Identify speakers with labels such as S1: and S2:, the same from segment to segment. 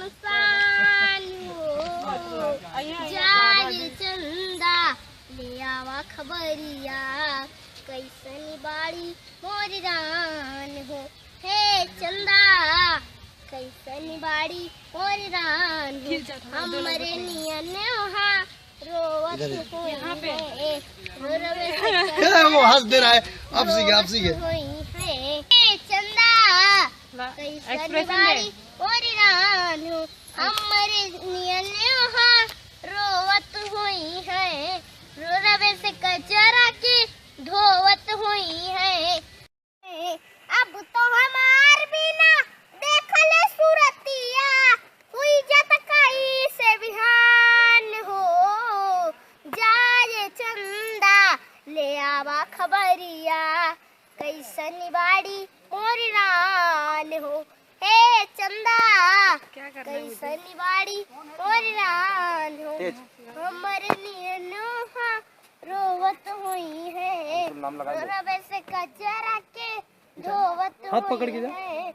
S1: शमशान हो। जाए चंदा ले आवा खबरिया, कैसनी बाड़ी मोरी रान हो। हे चंदा कैसनी बाड़ी मोरी रान हो। हमरे नियन वहाँ रोवत हो यहाँ पे
S2: वो हंस दे रहा है। आप सीखे
S1: चंदा कैसनी बाड़ी मोरी रान हो। हमरे नियन वहाँ रोवत हुई है, रो रवे से कचरा की धोवत हुई है। अब तो हमार बिना देखले सूरतिया, हुई जत कई से बिहान हो। जाए चंदा ले आवा खबरिया, कैसनी बाड़ी मोरी रान हो। हे चंदा कैसनी बाड़ी मोरी रान हो। हमरे नियनों रोवत हुई है, रवे से कचरा के धोवत हुई है।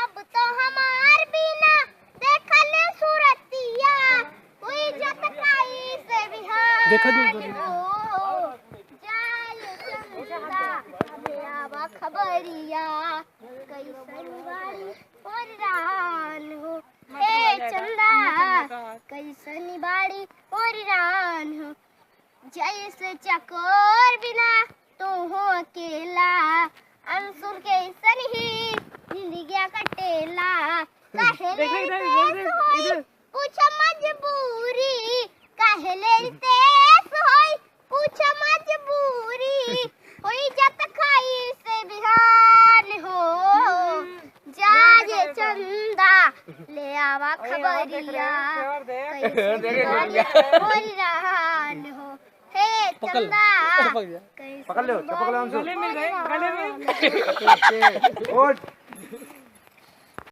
S1: अब तो हमार बिना देखले सूरतिया, हुई जत काई से बिहान हो। जाए चंदा ले आवा खबरिया, कैसनी बाड़ी मोरी रान हो। हे चंदा कैसनी बाड़ी मोरी रान हो। जैसे चकोर बिना तू हो अकेला, अंसुर के सन ही जिंदगिया कटेला। पूछ मजबूरी, कहले तेस होई पूछ मजबूरी, होई जत खाई से बिहान हो। जाए चंदा ले आवा खबरिया, मोरी रान हो। हे चंदा
S2: पकड़ लो, गले मिल गए, गले में।